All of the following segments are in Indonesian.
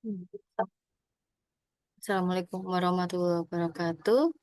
Hmm. Assalamualaikum warahmatullahi wabarakatuh.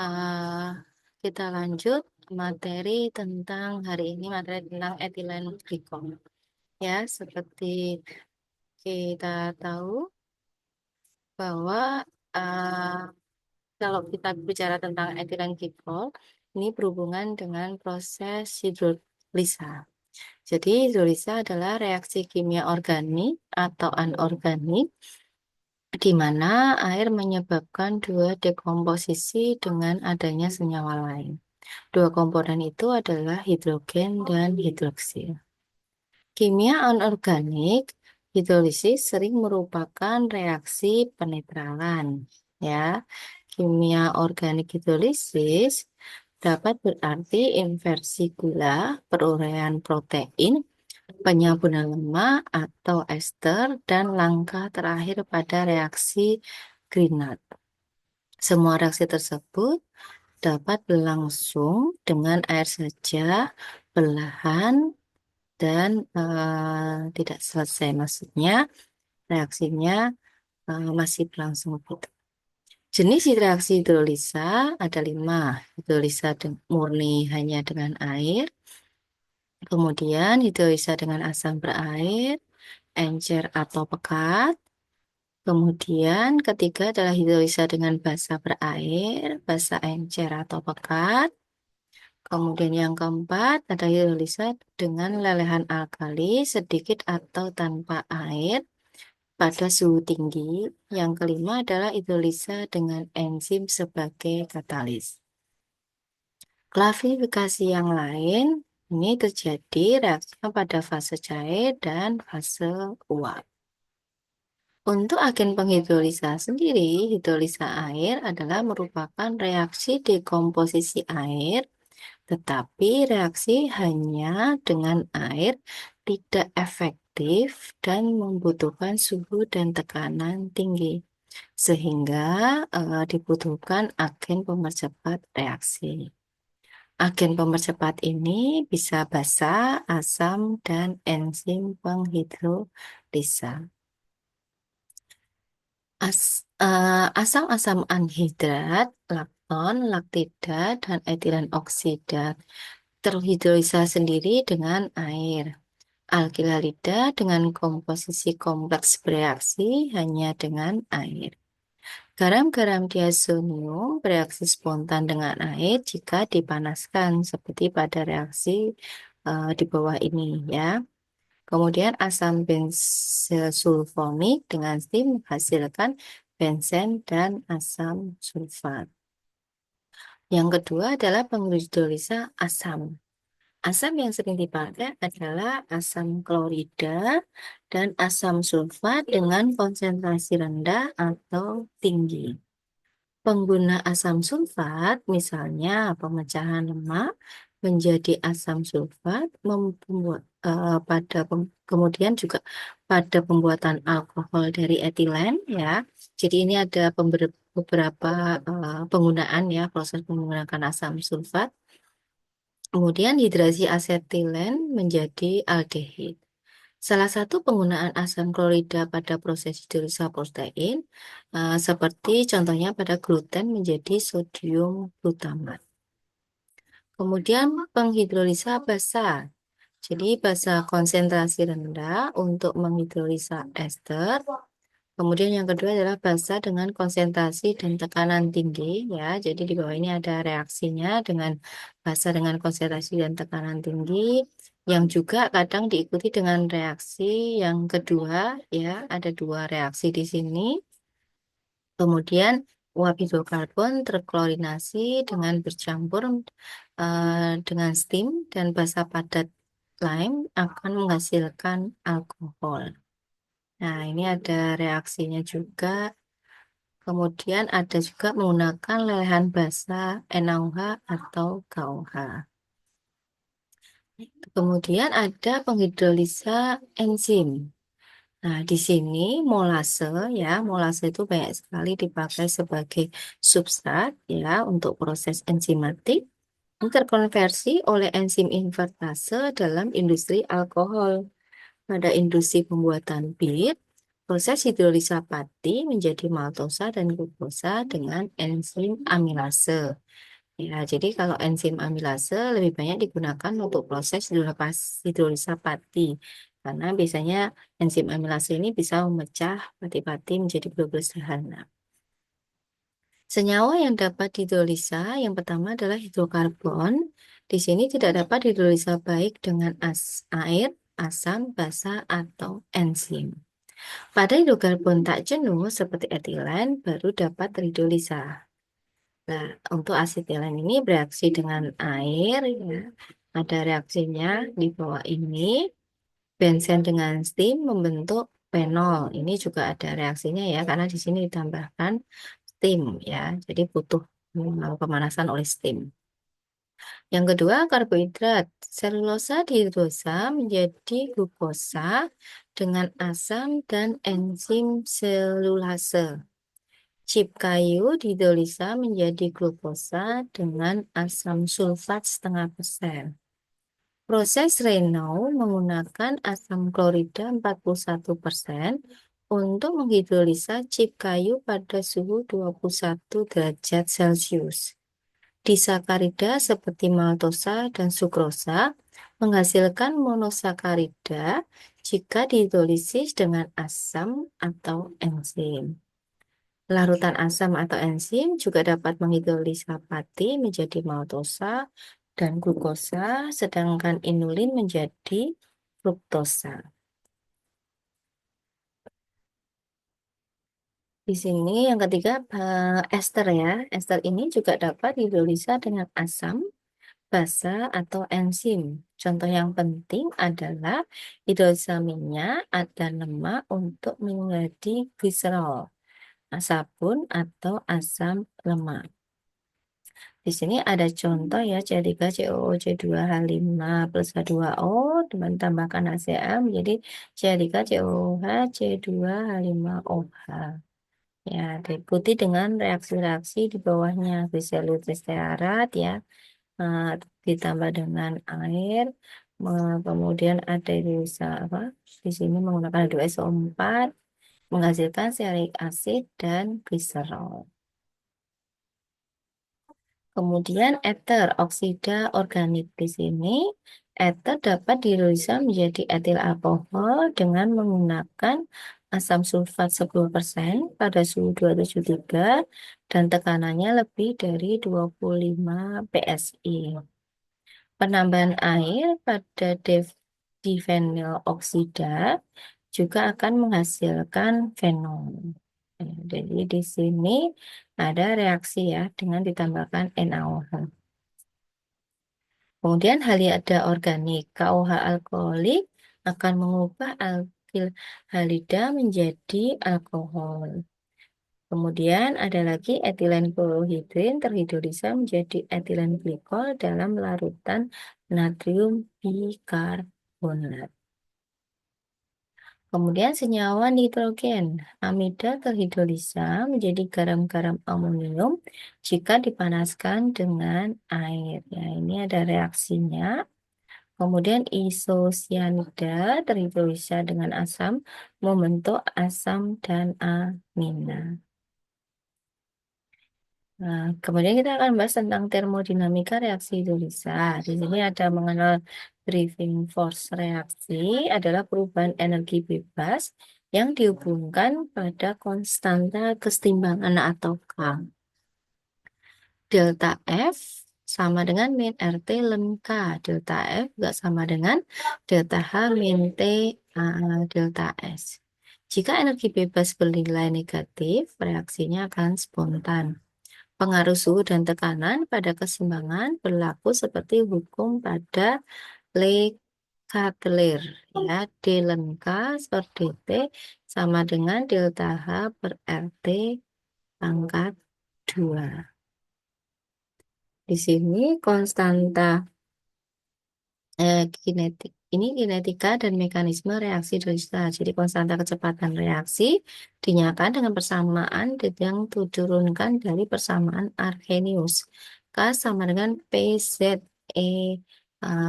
Ah, kita lanjut materi tentang hari ini materi tentang etilen glikol. Ya, seperti kita tahu bahwa ah, kalau kita bicara tentang etilen glikol, ini berhubungan dengan proses hidrolisa. Jadi hidrolisa adalah reaksi kimia organik atau anorganik di mana air menyebabkan dua dekomposisi dengan adanya senyawa lain. Dua komponen itu adalah hidrogen dan hidroksil. Kimia anorganik hidrolisis sering merupakan reaksi penetralan, ya. Kimia organik hidrolisis dapat berarti inversi gula, peruraian protein, penyabunan lemak atau ester, dan langkah terakhir pada reaksi Grignard. Semua reaksi tersebut dapat berlangsung dengan air saja, perlahan, dan tidak selesai. Maksudnya reaksinya masih berlangsung begitu. Jenis reaksi hidrolisa ada 5. Hidrolisa murni hanya dengan air, kemudian hidrolisa dengan asam berair, encer atau pekat. Kemudian ketiga adalah hidrolisa dengan basa berair, basa encer atau pekat. Kemudian yang keempat ada hidrolisa dengan lelehan alkali sedikit atau tanpa air pada suhu tinggi. Yang kelima adalah hidrolisa dengan enzim sebagai katalis. Klasifikasi yang lain ini terjadi reaksinya pada fase cair dan fase uap. Untuk agen penghidrolisa sendiri, hidrolisa air adalah merupakan reaksi dekomposisi air, tetapi reaksi hanya dengan air tidak efektif dan membutuhkan suhu dan tekanan tinggi, sehingga dibutuhkan agen pemercepat reaksi. Agen pemercepat ini bisa basa, asam, dan enzim penghidrolisa. Asam-asam anhidrat, lakton, laktida, dan etilen oksida terhidrolisa sendiri dengan air. Alkilalida dengan komposisi kompleks bereaksi hanya dengan air. Garam-garam diazonium bereaksi spontan dengan air jika dipanaskan, seperti pada reaksi di bawah ini ya. Kemudian asam benzosulfonik dengan steam menghasilkan benzen dan asam sulfat. Yang kedua adalah penghidrolisa asam. Asam yang sering dipakai adalah asam klorida dan asam sulfat dengan konsentrasi rendah atau tinggi. Pengguna asam sulfat, misalnya pemecahan lemak menjadi asam sulfat, kemudian juga pada pembuatan alkohol dari etilen, ya. Jadi ini ada beberapa penggunaan ya, proses menggunakan asam sulfat. Kemudian hidrasi asetilen menjadi aldehid. Salah satu penggunaan asam klorida pada proses hidrolisa protein, seperti contohnya pada gluten menjadi sodium glutamat. Kemudian penghidrolisa basa. Jadi basa konsentrasi rendah untuk menghidrolisa ester. Kemudian yang kedua adalah basa dengan konsentrasi dan tekanan tinggi ya. Jadi di bawah ini ada reaksinya dengan basa dengan konsentrasi dan tekanan tinggi yang juga kadang diikuti dengan reaksi yang kedua ya. Ada dua reaksi di sini. Kemudian uap hidrokarbon terklorinasi dengan bercampur dengan steam dan basa padat lime akan menghasilkan alkohol. Nah, ini ada reaksinya juga. Kemudian ada juga menggunakan lelehan basa NaOH atau KOH. Kemudian ada penghidrolisa enzim. Nah, di sini molase ya, molase itu banyak sekali dipakai sebagai substrat ya untuk proses enzimatik terkonversi oleh enzim invertase dalam industri alkohol. Pada industri pembuatan bir, Proses hidrolisa pati menjadi maltosa dan glukosa dengan enzim amilase. Ya, jadi kalau enzim amilase lebih banyak digunakan untuk proses hidrolisa pati. Karena biasanya enzim amilase ini bisa memecah pati-pati menjadi globul sederhana. Senyawa yang dapat dihidrolisa yang pertama adalah hidrokarbon. Di sini tidak dapat dihidrolisa baik dengan air, asam, basa, atau enzim. Pada hidrokarbon tak jenuh seperti etilen baru dapat terhidrolisa. Nah, untuk asetilen ini bereaksi dengan air, ya. Ada reaksinya di bawah ini. Benzen dengan steam membentuk fenol. Ini juga ada reaksinya ya, karena di sini ditambahkan steam ya. Jadi butuh pemanasan oleh steam. Yang kedua, karbohidrat. Selulosa dihidrosa menjadi glukosa dengan asam dan enzim selulase. Chip kayu dihidrolisa menjadi glukosa dengan asam sulfat 0,5%. Proses Renault menggunakan asam klorida 41% untuk menghidrolisa chip kayu pada suhu 21 derajat Celcius. Disakarida seperti maltosa dan sukrosa menghasilkan monosakarida jika dihidrolisis dengan asam atau enzim. Larutan asam atau enzim juga dapat menghidrolisa pati menjadi maltosa dan glukosa, sedangkan inulin menjadi fruktosa. Di sini yang ketiga ester ya. Ester ini juga dapat dihidrolisa dengan asam, basa, atau enzim. Contoh yang penting adalah hidrolisa minyak dan lemak untuk menjadi gliserol, sabun atau asam lemak. Di sini ada contoh ya C3 COO C2H5 plus H2O ditambahkan HCl menjadi C3 COOH C2H5OH. Ya, diikuti dengan reaksi-reaksi di bawahnya gliserul-tristearat ya, eh, ditambah dengan air, kemudian ada bisa apa? Di sini menggunakan H2SO4 menghasilkan stearik acid dan gliserol. Kemudian ether, oksida organik di sini. Ether dapat dihidrolisa menjadi etil alkohol dengan menggunakan asam sulfat 10% pada suhu 273 dan tekanannya lebih dari 25 PSI. Penambahan air pada difenyl oksida juga akan menghasilkan fenol. Jadi di sini ada reaksi ya dengan ditambahkan NaOH. Kemudian halida organik, KOH alkoholik akan mengubah alkil halida menjadi alkohol. Kemudian ada lagi etilen klolohidrin terhidrolisa menjadi etilen glikol dalam larutan natrium bikarbonat. Kemudian senyawa nitrogen, amida terhidrolisa menjadi garam-garam amonium jika dipanaskan dengan air. Ya, ini ada reaksinya. Kemudian isocyanida terhidrolisa dengan asam membentuk asam dan amina. Nah, kemudian kita akan bahas tentang termodinamika reaksi hidrolisa. Di sini ada mengenal driving force reaksi adalah perubahan energi bebas yang dihubungkan pada konstanta kesetimbangan atau K. Delta F sama dengan min RT ln K. Delta F juga sama dengan delta H min T delta S. Jika energi bebas bernilai negatif, reaksinya akan spontan. Pengaruh suhu dan tekanan pada keseimbangan berlaku seperti hukum pada Le Chatelier. Ya, D ln K per dt sama dengan delta H per RT pangkat 2. Di sini konstanta kinetik. Ini kinetika dan mekanisme reaksi hidrolisa. Jadi konstanta kecepatan reaksi dinyatakan dengan persamaan yang diturunkan dari persamaan Arrhenius. K sama dengan PZE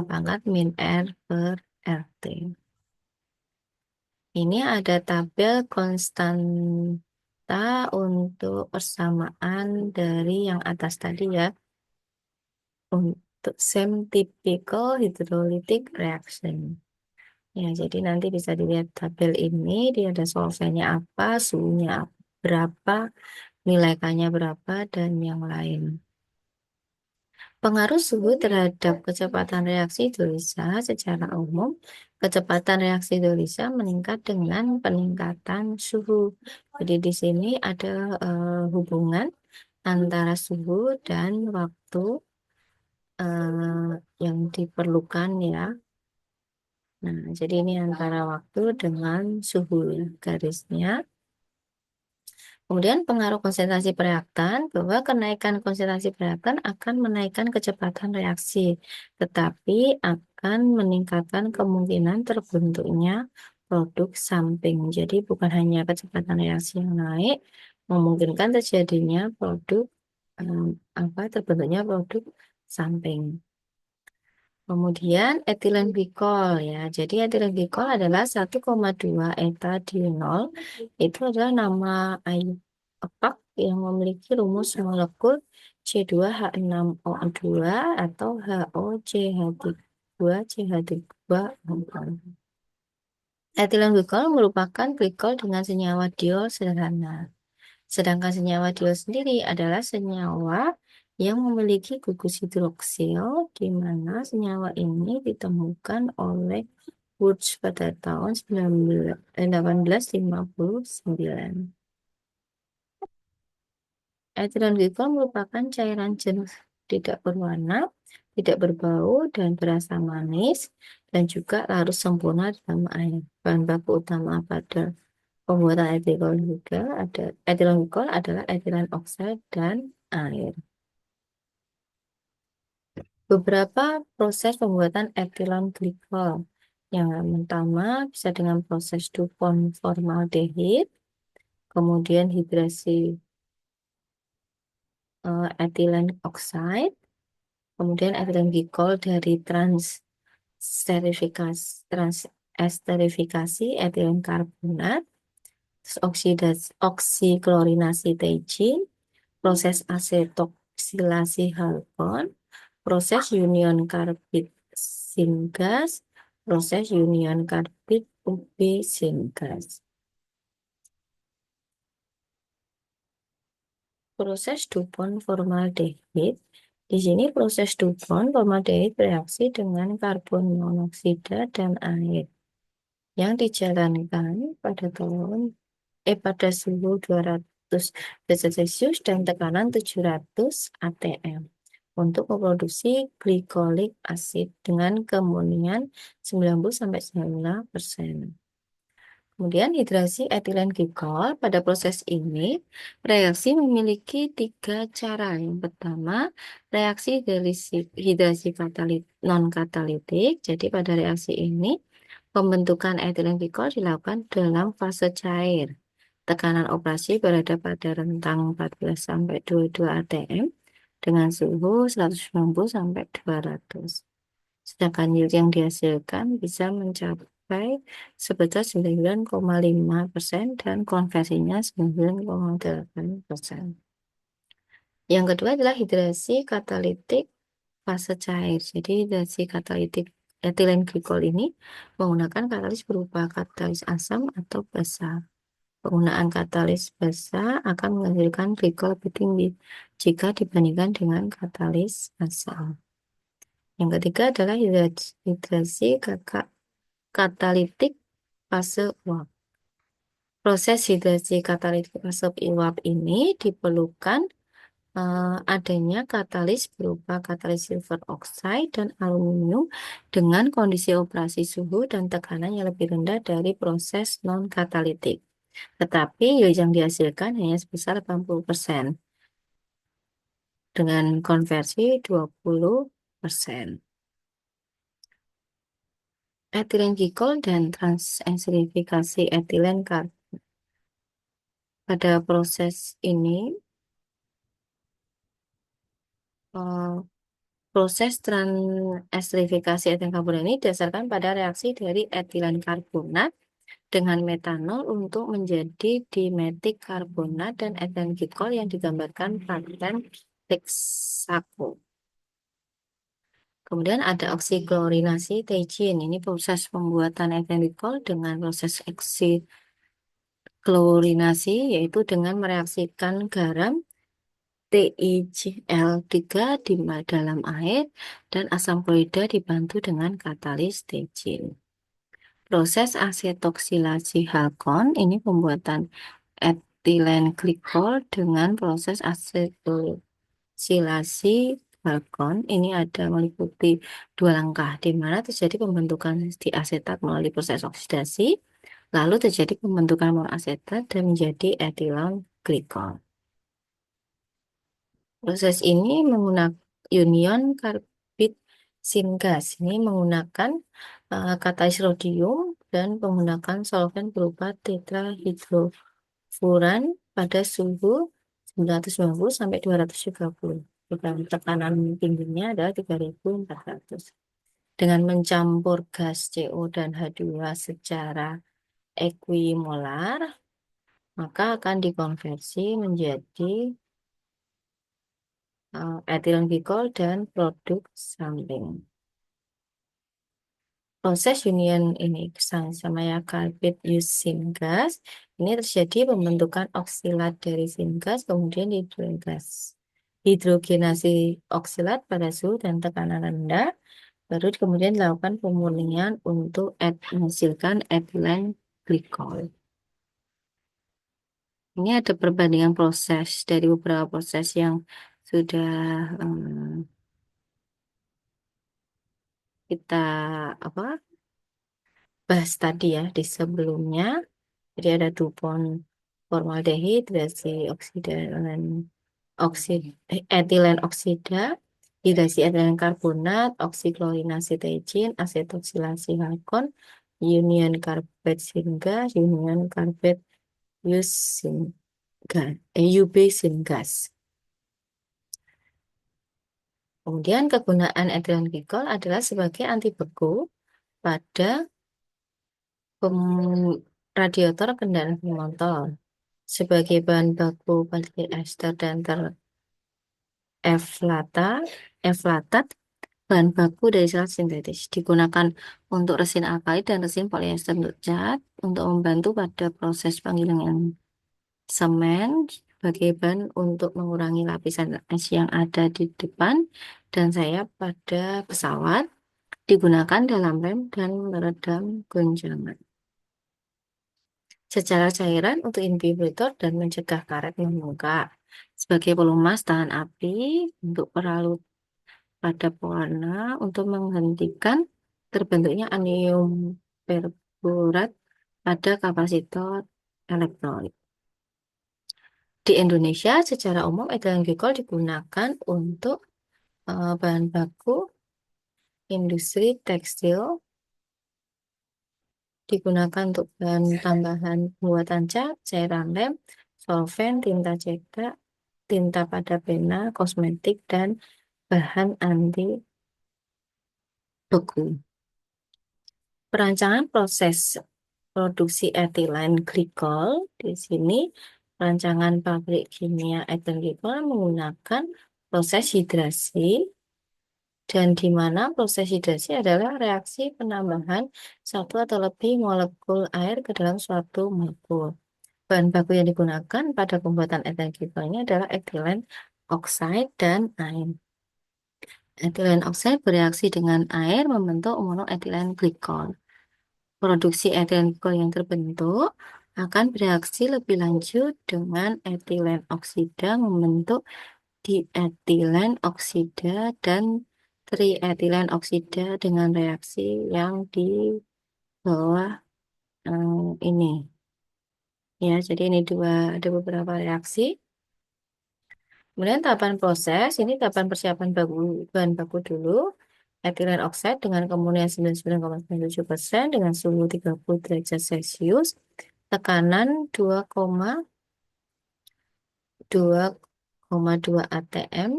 pangkat min R per RT. Ini ada tabel konstanta untuk persamaan dari yang atas tadi ya. Untuk same typical hydrolytic reaction. Ya, jadi nanti bisa dilihat tabel ini, dia ada solventnya apa, suhunya berapa, nilai K-nya berapa, dan yang lain. Pengaruh suhu terhadap kecepatan reaksi hidrolisa secara umum, kecepatan reaksi hidrolisa meningkat dengan peningkatan suhu. Jadi di sini ada hubungan antara suhu dan waktu yang diperlukan ya. Nah, jadi ini antara waktu dengan suhu ya, garisnya. Kemudian pengaruh konsentrasi reaktan, bahwa kenaikan konsentrasi reaktan akan menaikkan kecepatan reaksi, tetapi akan meningkatkan kemungkinan terbentuknya produk samping. Jadi bukan hanya kecepatan reaksi yang naik, memungkinkan terjadinya produk terbentuknya produk samping. Kemudian etilen glikol ya. Jadi etilen glikol adalah 1,2 etadinol. Itu adalah nama air epak yang memiliki rumus molekul C2H6O2 atau HOCH2CH3O. Etilen glikol merupakan glikol dengan senyawa diol sederhana. Sedangkan senyawa diol sendiri adalah senyawa yang memiliki gugus hidroksil, di mana senyawa ini ditemukan oleh Wurtz pada tahun 1859. Etilen glikol merupakan cairan jenuh tidak berwarna, tidak berbau, dan berasa manis, dan juga larut sempurna dalam air. Bahan baku utama pada pembuatan etilen juga ada etilen glikol adalah etilen oksida dan air. Beberapa proses pembuatan etilen glikol. Yang pertama bisa dengan proses DuPont formaldehid, kemudian hidrasi etilen oxide, kemudian etilen glikol dari transesterifikasi etilen karbonat, terus oksiklorinasi TIG, proses asetoksilasi halon, proses union karbit syngas, proses union karbit UB syngas. Proses DuPont formaldehid. Di sini proses DuPont formaldehid bereaksi dengan karbon monoksida dan air yang dijalankan pada suhu 200 derajat Celcius dan tekanan 700 atm untuk memproduksi glikolik asid dengan keamunian 90-99%. Kemudian hidrasi etilen glikol. Pada proses ini reaksi memiliki 3 cara. Yang pertama, reaksi hidrasi non katalitik. Jadi pada reaksi ini pembentukan etilen glikol dilakukan dalam fase cair. Tekanan operasi berada pada rentang 14-22 atm dengan suhu 190 sampai 200. Sedangkan yield yang dihasilkan bisa mencapai sebesar 9,5% dan konversinya 9,8%. Yang kedua adalah hidrasi katalitik fase cair. Jadi hidrasi katalitik etilen glikol ini menggunakan katalis berupa katalis asam atau basa. Penggunaan katalis basa akan menghasilkan glikol lebih tinggi jika dibandingkan dengan katalis asam. Yang ketiga adalah hidrasi katalitik fase uap. Proses hidrasi katalitik fase uap ini diperlukan adanya katalis berupa katalis silver oxide dan aluminium dengan kondisi operasi suhu dan tekanan yang lebih rendah dari proses non-katalitik. Tetapi yield yang dihasilkan hanya sebesar 80% dengan konversi 20%. Etilen glikol dan transesterifikasi etilen karbon. Pada proses ini, proses transesterifikasi etilen karbon ini didasarkan pada reaksi dari etilen karbonat dengan metanol untuk menjadi dimetik karbonat dan ethylene glikol yang digambarkan paten Texaco. Kemudian ada oksiklorinasi TIGIN. Ini proses pembuatan ethylene glikol dengan proses oksiklorinasi, yaitu dengan mereaksikan garam TiGL3 di dalam air dan asam klorida dibantu dengan katalis TIGIN. Proses asetoksilasi halkon ini pembuatan etilen glikol dengan proses asetoksilasi halkon ini ada meliputi dua langkah di mana terjadi pembentukan diasetat melalui proses oksidasi, lalu terjadi pembentukan monoasetat dan menjadi etilen glikol. Proses ini menggunakan union karbit syngas. Ini menggunakan katalis rodium dan menggunakan solvent berupa tetrahidrofuran pada suhu 990 sampai 230. Dan tekanan tingginya adalah 3400. Dengan mencampur gas CO dan H2 secara equimolar, maka akan dikonversi menjadi etilen glikol dan produk samping. Proses union ini sama ya karbit use syngas ini terjadi pembentukan oksilat dari syngas kemudian hidrogenasi oksilat pada suhu dan tekanan rendah baru kemudian dilakukan pemurnian untuk menghasilkan etilen glikol. Ini ada perbandingan proses dari beberapa proses yang sudah kita apa bahas tadi ya di sebelumnya. Jadi ada DuPont formaldehid, hidrasi oksida dan etilen oksida, hidrasi etilen karbonat, oksiklorinasi TIGIN, asetoksilasi halkon, union karbit syngas, union karbit use syngas, UB syngas. Kemudian kegunaan etilen glikol adalah sebagai anti beku pada radiator kendaraan bermotor sebagai bahan baku poliester dan eflatat bahan baku dari serat sintetis digunakan untuk resin alkali dan resin polyester untuk cat untuk membantu pada proses penggilingan semen sebagai bahan untuk mengurangi lapisan es yang ada di depan dan sayap pada pesawat digunakan dalam rem dan meredam goncangan. Secara cairan untuk inhibitor dan mencegah karet membengkak. Sebagai pelumas tahan api untuk peralut pada pewarna untuk menghentikan terbentuknya anion perborat pada kapasitor elektrolit. Di Indonesia secara umum etilen glikol digunakan untuk bahan baku industri tekstil, digunakan untuk bahan tambahan buatan cat, cairan lem, solvent, tinta cetak, tinta pada pena, kosmetik, dan bahan anti beku. Perancangan proses produksi etilen glikol di sini rancangan pabrik kimia etilen glikol menggunakan proses hidrasi dan di mana proses hidrasi adalah reaksi penambahan satu atau lebih molekul air ke dalam suatu molekul. Bahan baku yang digunakan pada pembuatan etilen glikol ini adalah etilen oksida dan air. Etilen oksida bereaksi dengan air membentuk monoetilen glikol. Produksi etilen glikol yang terbentuk akan bereaksi lebih lanjut dengan etilen oksida membentuk dietilen oksida dan trietilen oksida dengan reaksi yang di bawah ini. Ya, jadi ini ada beberapa reaksi. Kemudian tahapan proses, ini tahapan persiapan bahan baku dulu. Etilen oksida dengan keamunian 99,97% dengan suhu 30 derajat Celcius, tekanan 2,2 atm,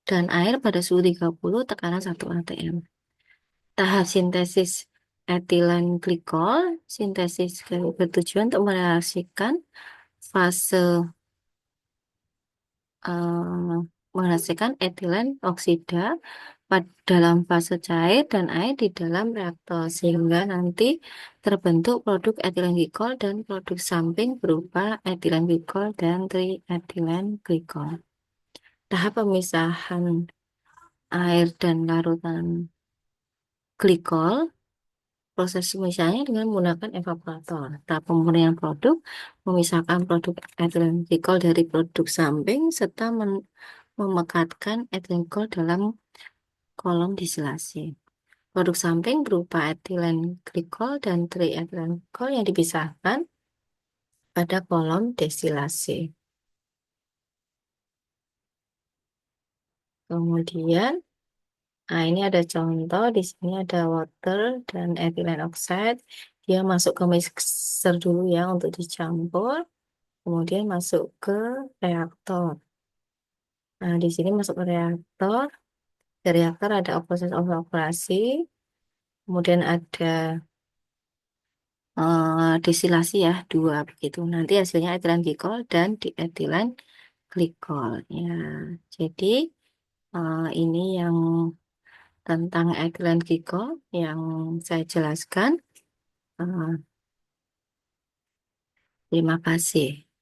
dan air pada suhu 30, tekanan 1 atm. Tahap sintesis etilen glikol sintesis bertujuan untuk merelasikan fase menghasilkan etilen oksida dalam fase cair dan air di dalam reaktor sehingga nanti terbentuk produk etilen glikol dan produk samping berupa etilen glikol dan trietilen glikol. Tahap pemisahan air dan larutan glikol, proses pemisahannya dengan menggunakan evaporator. Tahap pemurnian produk, memisahkan produk etilen glikol dari produk samping serta memekatkan etilen glikol dalam kolom distilasi. Produk samping berupa etilen glikol dan trietilen glikol yang dipisahkan pada kolom destilasi. Kemudian, nah ini ada contoh, di sini ada water dan ethylene oxide. Dia masuk ke mixer dulu ya untuk dicampur, kemudian masuk ke reaktor. Nah, di sini masuk ke reaktor. Di reaktor ada proses operasi, kemudian ada destilasi ya, dua begitu. Nanti hasilnya etilen glikol dan dietilen glikol. Ya, jadi ini yang tentang etilen glikol yang saya jelaskan. Eh, Terima kasih.